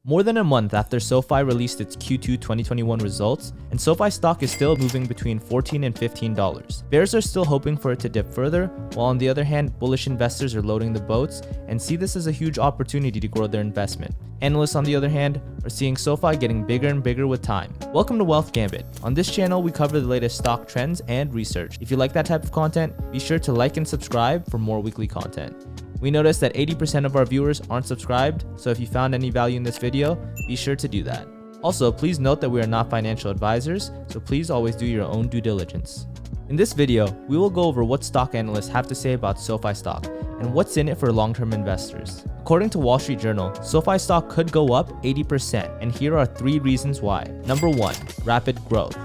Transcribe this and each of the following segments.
More than a month after SoFi released its Q2 2021 results, and SoFi stock is still moving between $14 and $15. Bears are still hoping for it to dip further, while on the other hand, bullish investors are loading the boats and see this as a huge opportunity to grow their investment. Analysts, on the other hand, are seeing SoFi getting bigger and bigger with time. Welcome to Wealth Gambit. On this channel, we cover the latest stock trends and research. If you like that type of content, be sure to like and subscribe for more weekly content. We noticed that 80% of our viewers aren't subscribed, so if you found any value in this video, be sure to do that. Also, please note that we are not financial advisors, so please always do your own due diligence. In this video, we will go over what stock analysts have to say about SoFi stock and what's in it for long-term investors. According to Wall Street Journal, SoFi stock could go up 80%, and here are 3 reasons why. Number 1, rapid growth.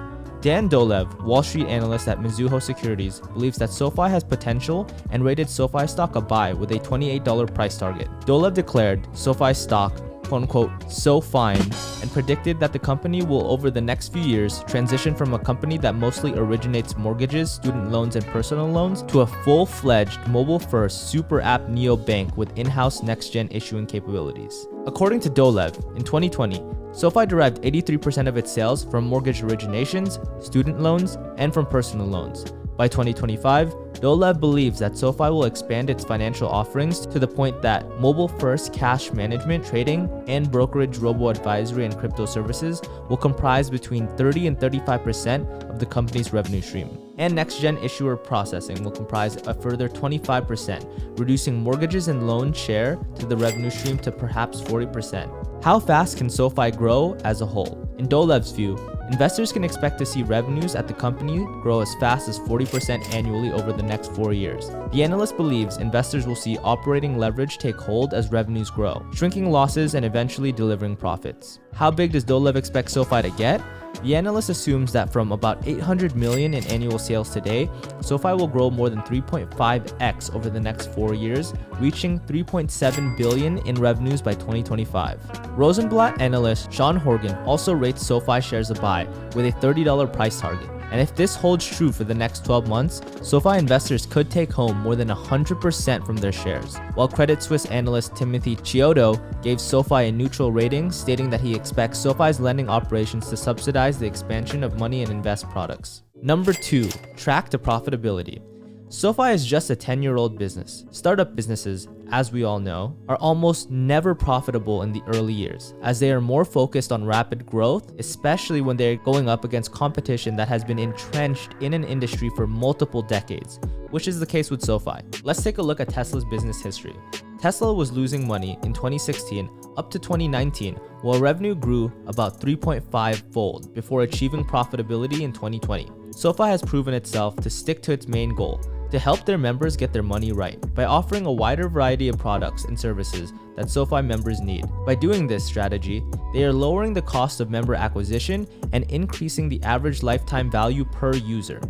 Dan Dolev, Wall Street analyst at Mizuho Securities, believes that SoFi has potential and rated SoFi stock a buy with a $28 price target. Dolev declared SoFi stock quote-unquote so fine and predicted that the company will over the next few years transition from a company that mostly originates mortgages, student loans, and personal loans to a full-fledged mobile-first super app neobank with in-house next-gen issuing capabilities. According to Dolev, in 2020, SoFi derived 83% of its sales from mortgage originations, student loans, and from personal loans. By 2025, Dolev believes that SoFi will expand its financial offerings to the point that mobile-first cash management, trading, and brokerage robo-advisory and crypto services will comprise between 30 and 35% of the company's revenue stream. And next-gen issuer processing will comprise a further 25%, reducing mortgages and loans share to the revenue stream to perhaps 40%. How fast can SoFi grow as a whole? In Dolev's view, investors can expect to see revenues at the company grow as fast as 40% annually over the next 4 years. The analyst believes investors will see operating leverage take hold as revenues grow, shrinking losses and eventually delivering profits. How big does Dolev expect SoFi to get? The analyst assumes that from about 800 million in annual sales today, SoFi will grow more than 3.5x over the next 4 years, reaching 3.7 billion in revenues by 2025. Rosenblatt analyst Sean Horgan also rates SoFi shares a buy with a $30 price target. And if this holds true for the next 12 months, SoFi investors could take home more than 100% from their shares. While Credit Suisse analyst Timothy Chiodo gave SoFi a neutral rating, stating that he expects SoFi's lending operations to subsidize the expansion of money and invest products. Number 2, track to profitability. SoFi is just a 10-year-old business. Startup businesses, as we all know, are almost never profitable in the early years, as they are more focused on rapid growth, especially when they're going up against competition that has been entrenched in an industry for multiple decades, which is the case with SoFi. Let's take a look at Tesla's business history. Tesla was losing money in 2016 up to 2019, while revenue grew about 3.5-fold before achieving profitability in 2020. SoFi has proven itself to stick to its main goal, to help their members get their money right by offering a wider variety of products and services that SoFi members need. By doing this strategy, they are lowering the cost of member acquisition and increasing the average lifetime value per user.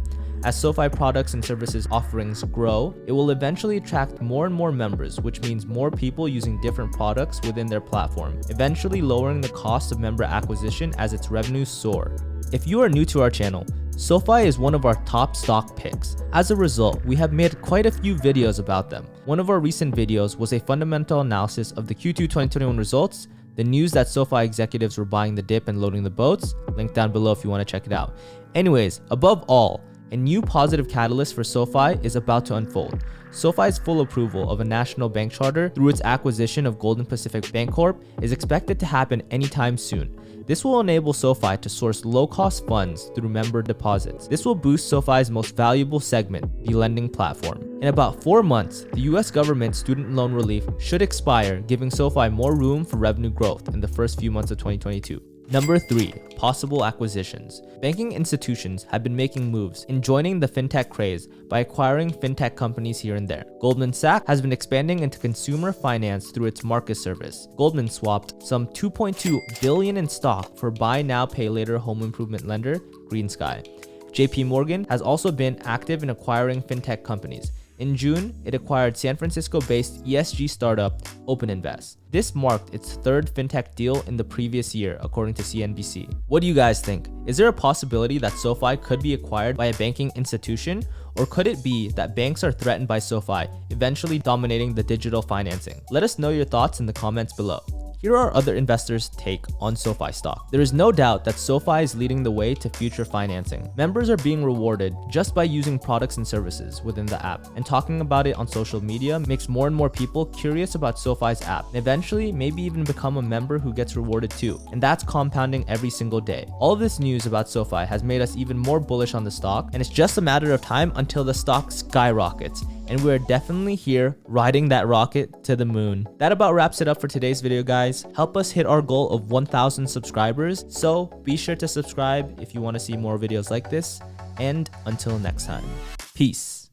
As SoFi products and services offerings grow, it will eventually attract more and more members, which means more people using different products within their platform, eventually lowering the cost of member acquisition as its revenues soar. If you are new to our channel, SoFi is one of our top stock picks. As a result, we have made quite a few videos about them. One of our recent videos was a fundamental analysis of the Q2 2021 results, the news that SoFi executives were buying the dip and loading the boats, link down below if you want to check it out. Anyways, above all, a new positive catalyst for SoFi is about to unfold. SoFi's full approval of a national bank charter through its acquisition of Golden Pacific Bancorp is expected to happen anytime soon. This will enable SoFi to source low-cost funds through member deposits. This will boost SoFi's most valuable segment, the lending platform. In about 4 months, the US government's student loan relief should expire, giving SoFi more room for revenue growth in the first few months of 2022. Number 3, possible acquisitions. Banking institutions have been making moves in joining the fintech craze by acquiring fintech companies here and there. Goldman Sachs has been expanding into consumer finance through its Marcus service. Goldman swapped some $2.2 billion in stock for buy now pay later home improvement lender GreenSky. JP Morgan has also been active in acquiring fintech companies. In June, it acquired San Francisco-based ESG startup OpenInvest. This marked its 3rd fintech deal in the previous year, according to CNBC. What do you guys think? Is there a possibility that SoFi could be acquired by a banking institution? Or could it be that banks are threatened by SoFi, eventually dominating the digital financing? Let us know your thoughts in the comments below. Here are other investors' take on SoFi stock. There is no doubt that SoFi is leading the way to future financing. Members are being rewarded just by using products and services within the app, and talking about it on social media makes more and more people curious about SoFi's app, and eventually maybe even become a member who gets rewarded too, and that's compounding every single day. All of this news about SoFi has made us even more bullish on the stock, and it's just a matter of time until the stock skyrockets, and we're definitely here riding that rocket to the moon. That about wraps it up for today's video, guys. Help us hit our goal of 1,000 subscribers, so be sure to subscribe if you want to see more videos like this, and until next time, peace.